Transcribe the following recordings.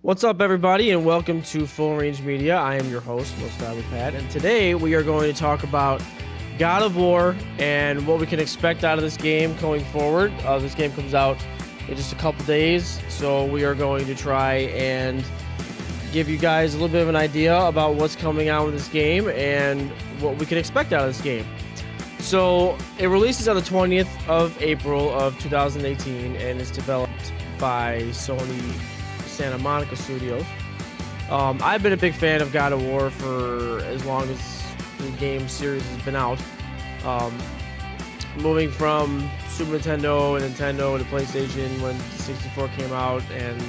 What's up, everybody, and welcome to Full Range Media. I am your host, MostValuablePat, and today we are going to talk about God of War and what we can expect out of this game going forward. This game comes out in just a couple days, so we are going to try and give you guys a little bit of an idea about what's coming out with this game and what we can expect out of this game. So it releases on the 20th of April of 2018 and is developed by Sony Santa Monica Studios. I've been a big fan of God of War for as long as the game series has been out. Moving from Super Nintendo and Nintendo to PlayStation when 64 came out, and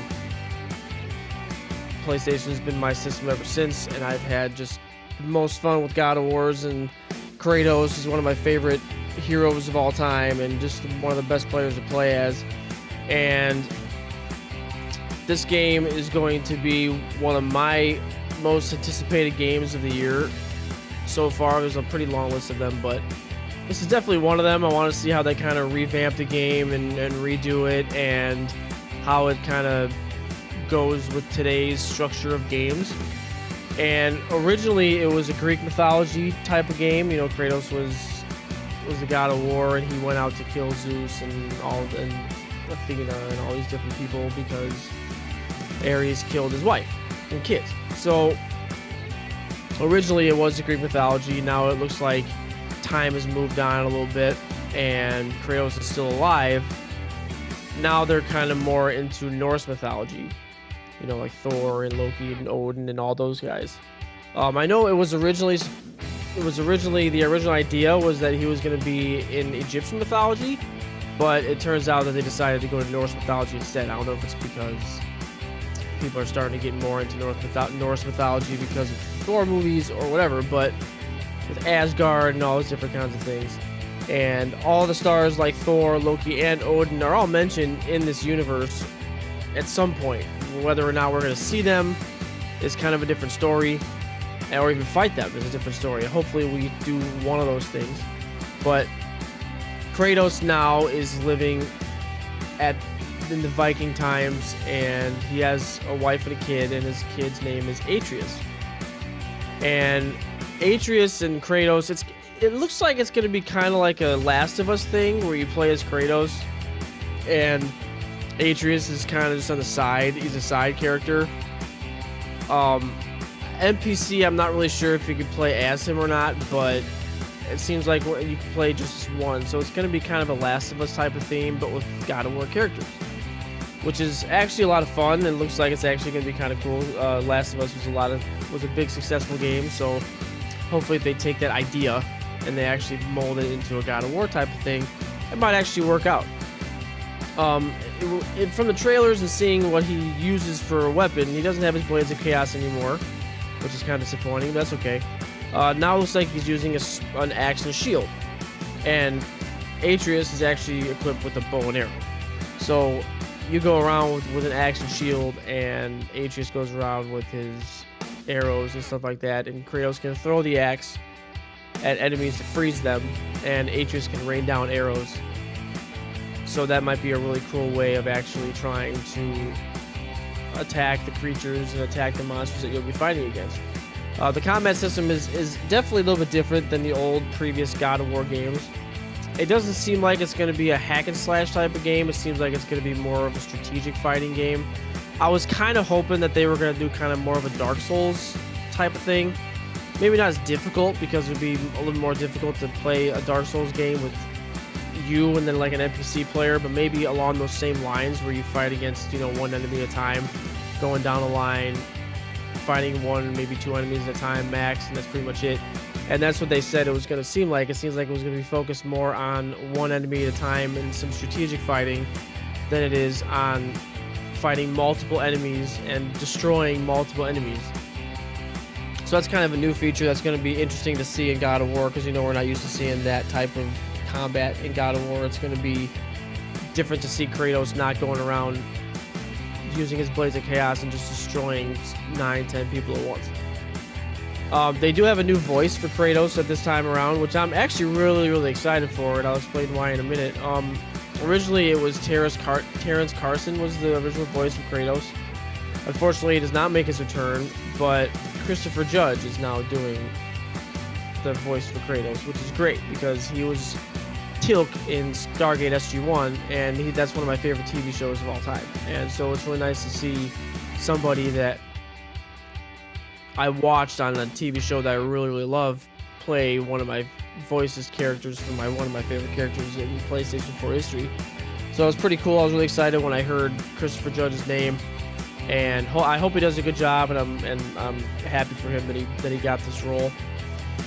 PlayStation has been my system ever since, and I've had just the most fun with God of Wars, and Kratos is one of my favorite heroes of all time and just one of the best players to play as. And this game is going to be one of my most anticipated games of the year so far. There's a pretty long list of them, but this is definitely one of them. I want to see how they kind of revamp the game and redo it, and how it kind of goes with today's structure of games. And originally it was a Greek mythology type of game. You know, Kratos was the god of war, and he went out to kill Zeus and Athena and all these different people because Ares killed his wife and kids. So originally it was a Greek mythology. Now it looks like time has moved on a little bit and Kratos is still alive. Now they're kind of more into Norse mythology, you know, like Thor and Loki and Odin and all those guys. I know the original idea was that he was going to be in Egyptian mythology, but it turns out that they decided to go to Norse mythology instead. I don't know if it's because people are starting to get more into Norse mythology because of Thor movies or whatever, but with Asgard and all those different kinds of things. And all the stars like Thor, Loki, and Odin are all mentioned in this universe at some point. Whether or not we're going to see them is kind of a different story, or even fight them is a different story. Hopefully we do one of those things. But Kratos now is living in the Viking times, and he has a wife and a kid, and his kid's name is Atreus. And Atreus and Kratos, it looks like it's going to be kind of like a Last of Us thing where you play as Kratos and Atreus is kind of just on the side. He's a side character. NPC, I'm not really sure if you could play as him or not, but it seems like you can play just as one. So it's going to be kind of a Last of Us type of theme, but with God of War characters, which is actually a lot of fun, and looks like it's actually going to be kind of cool. Last of Us was a big successful game, so hopefully if they take that idea and they actually mold it into a God of War type of thing, it might actually work out. From the trailers and seeing what he uses for a weapon, he doesn't have his Blades of Chaos anymore, which is kind of disappointing, but that's okay. Now it looks like he's using an axe and a shield, and Atreus is actually equipped with a bow and arrow. So you go around with an axe and shield, and Atreus goes around with his arrows and stuff like that, and Kratos can throw the axe at enemies to freeze them, and Atreus can rain down arrows. So that might be a really cool way of actually trying to attack the creatures and attack the monsters that you'll be fighting against. The combat system is definitely a little bit different than the old previous God of War games. It doesn't seem like it's going to be a hack and slash type of game. It seems like it's going to be more of a strategic fighting game. I was kind of hoping that they were going to do kind of more of a Dark Souls type of thing. Maybe not as difficult, because it would be a little more difficult to play a Dark Souls game with you and then like an NPC player, but maybe along those same lines where you fight against, you know, one enemy at a time, going down the line, fighting one, maybe two enemies at a time max, and that's pretty much it. And that's what they said it was going to seem like. It seems like it was going to be focused more on one enemy at a time and some strategic fighting than it is on fighting multiple enemies and destroying multiple enemies. So that's kind of a new feature that's going to be interesting to see in God of War, because, you know, we're not used to seeing that type of combat in God of War. It's going to be different to see Kratos not going around using his Blades of Chaos and just destroying 9-10 people at once. They do have a new voice for Kratos at this time around, which I'm actually really excited for, and I'll explain why in a minute. Originally it was Terrence Carson was the original voice of Kratos, Unfortunately, he does not make his return, but Christopher Judge is now doing the voice for Kratos, which is great because he was Teal'c in Stargate SG-1, and that's one of my favorite TV shows of all time. And so it's really nice to see somebody that I watched on a TV show that I really, really love play one of my voices characters from one of my favorite characters in PlayStation 4 history. So it was pretty cool. I was really excited when I heard Christopher Judge's name, and I hope he does a good job. And I'm happy for him that he got this role.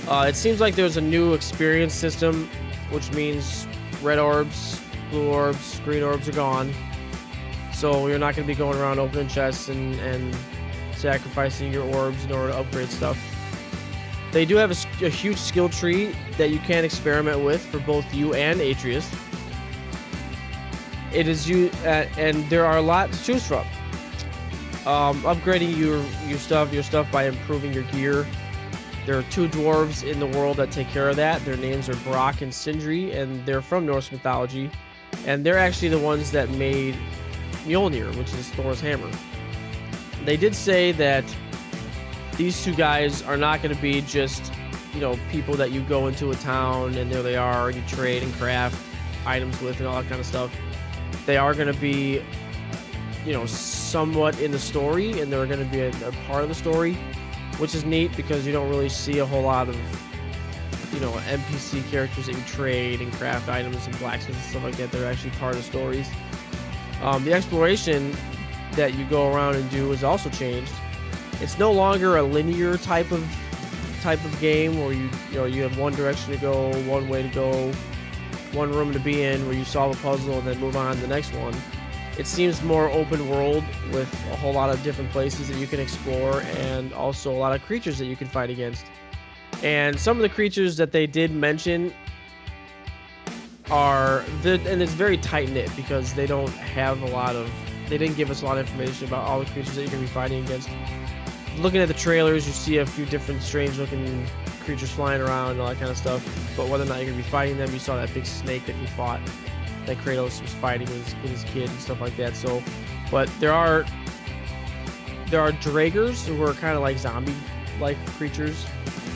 It seems like there's a new experience system, which means red orbs, blue orbs, green orbs are gone. So you're not going to be going around opening chests and sacrificing your orbs in order to upgrade stuff. They do have a huge skill tree that you can experiment with for both you and Atreus. It is and there are a lot to choose from. Upgrading your stuff by improving your gear. There are 2 dwarves in the world that take care of that. Their names are Brock and Sindri, and they're from Norse mythology. And they're actually the ones that made Mjolnir, which is Thor's hammer. They did say that these 2 guys are not going to be just, people that you go into a town and there they are and you trade and craft items with and all that kind of stuff. They are going to be, somewhat in the story, and they're going to be a part of the story, which is neat because you don't really see a whole lot of, NPC characters that you trade and craft items and blacksmiths and stuff like that. They're actually part of stories. The exploration that you go around and do is also changed. It's no longer a linear type of game where you have one direction to go, one way to go, one room to be in where you solve a puzzle and then move on to the next one. It seems more open world with a whole lot of different places that you can explore, and also a lot of creatures that you can fight against. And some of the creatures that they did mention and it's very tight-knit because they didn't give us a lot of information about all the creatures that you're going to be fighting against. Looking at the trailers, you see a few different strange-looking creatures flying around and all that kind of stuff, but whether or not you're going to be fighting them, you saw that big snake that he fought, that Kratos was fighting with his kid and stuff like that. So, but there are Dragers who are kind of like zombie-like creatures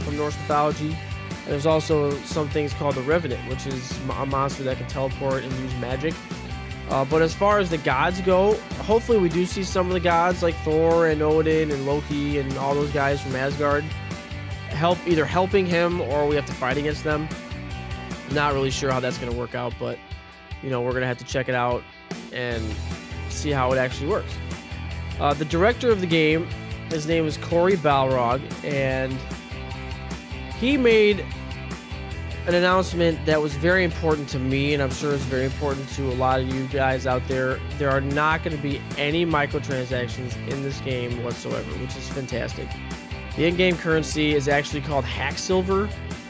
from Norse mythology. And there's also some things called the Revenant, which is a monster that can teleport and use magic. But as far as the gods go, hopefully we do see some of the gods like Thor and Odin and Loki and all those guys from Asgard either helping him or we have to fight against them. Not really sure how that's going to work out, but we're going to have to check it out and see how it actually works. The director of the game, his name is Cory Balrog, and he made an announcement that was very important to me, and I'm sure it's very important to a lot of you guys out there. There are not going to be any microtransactions in this game whatsoever, which is fantastic. The in-game currency is actually called Hack Silver,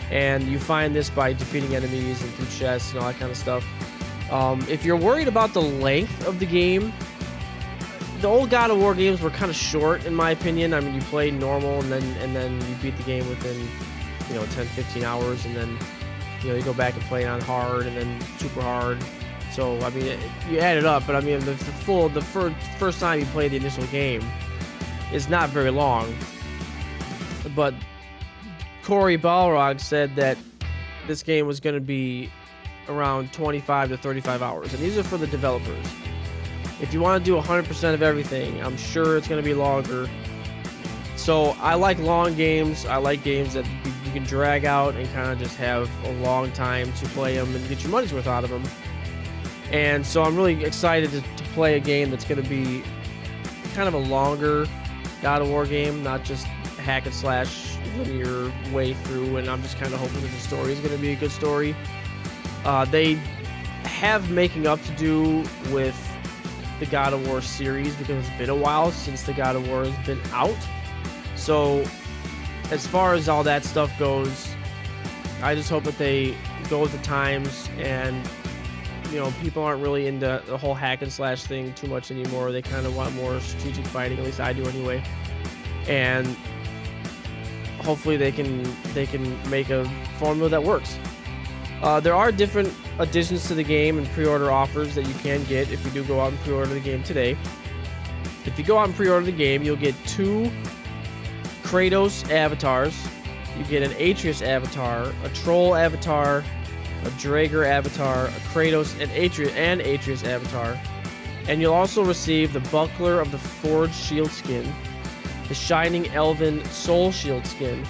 and you find this by defeating enemies and through chests and all that kind of stuff. If you're worried about the length of the game, the old God of War games were kind of short, in my opinion. I mean, you play normal and then you beat the game within 10-15 hours, and then you go back and play on hard and then super hard. So I mean, you add it up, but I mean the first time you play the initial game is not very long. But Cory Balrog said that this game was going to be around 25 to 35 hours, and these are for the developers. If you want to do 100% of everything, I'm sure it's going to be longer. So I like long games. I like games that you can drag out and kind of just have a long time to play them and get your money's worth out of them. And so I'm really excited to play a game that's going to be kind of a longer God of War game, not just hack and slash linear way through. And I'm just kind of hoping that the story is going to be a good story. They have making up to do with the God of War series because it's been a while since the God of War has been out. So as far as all that stuff goes, I just hope that they go with the times, and people aren't really into the whole hack and slash thing too much anymore. They kind of want more strategic fighting, at least I do anyway. And hopefully they can make a formula that works. There are different additions to the game and pre-order offers that you can get if you do go out and pre-order the game today. If you go out and pre-order the game, you'll get 2 Kratos avatars. You get an Atreus avatar, a Troll avatar, a Drager avatar, a Kratos and Atreus avatar. And you'll also receive the Buckler of the Forged Shield skin, the Shining Elven Soul Shield skin,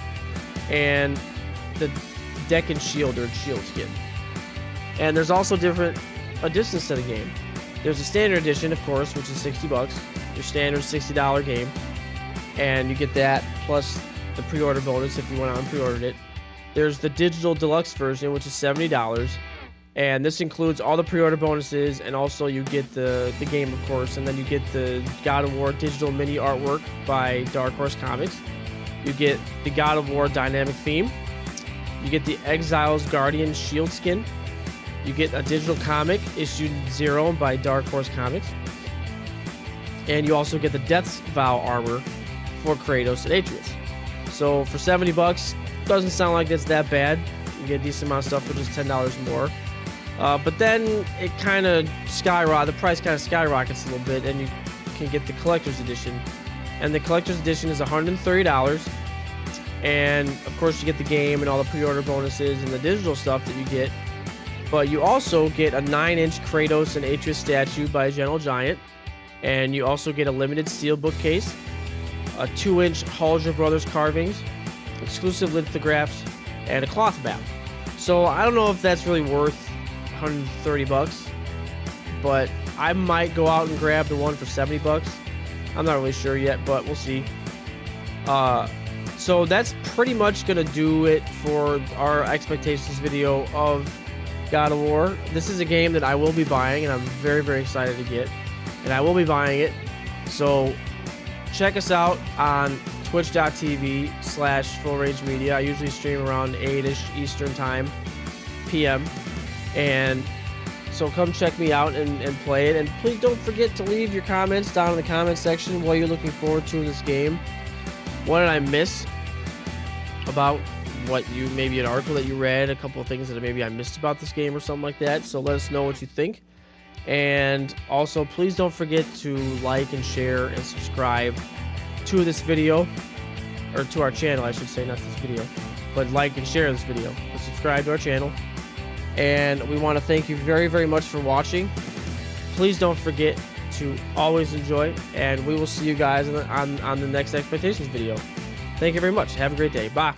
and the Deccan Shield skin. And there's also different editions to the game. There's a standard edition, of course, which is $60. Your standard $60 game. And you get that plus the pre-order bonus if you went out and pre-ordered it. There's the digital deluxe version, which is $70. And this includes all the pre-order bonuses, and also you get the game, of course, and then you get the God of War digital mini artwork by Dark Horse Comics. You get the God of War dynamic theme. You get the Exiles Guardian shield skin. You get a digital comic, issue 0 by Dark Horse Comics. And you also get the Death's Vow armor for Kratos and Atreus. So for $70, doesn't sound like it's that bad. You get a decent amount of stuff for just $10 more. But then it kind of the price kind of skyrockets a little bit, and you can get the collector's edition. And the collector's edition is $130. And of course you get the game and all the pre-order bonuses and the digital stuff that you get. But you also get a 9-inch Kratos and Atreus statue by Gentle Giant. And you also get a limited steel bookcase, a 2-inch Halger Brothers carvings, exclusive lithographs, and a cloth map. So I don't know if that's really worth $130, but I might go out and grab the one for $70. I'm not really sure yet, but we'll see. So that's pretty much gonna do it for our expectations video of God of War. This is a game that I will be buying, and I'm very, very excited to get, and I will be buying it. So check us out on twitch.tv/FullRageMedia. I usually stream around 8-ish Eastern time, PM. And so come check me out and play it. And please don't forget to leave your comments down in the comment section while you're looking forward to this game. What did I miss about maybe an article that you read, a couple of things that maybe I missed about this game or something like that. So let us know what you think. And also, please don't forget to like and share and subscribe to this video, or to our channel, I should say, not this video, but like and share this video, and subscribe to our channel. And we want to thank you very, very much for watching. Please don't forget to always enjoy, and we will see you guys on the next expectations video. Thank you very much. Have a great day. Bye.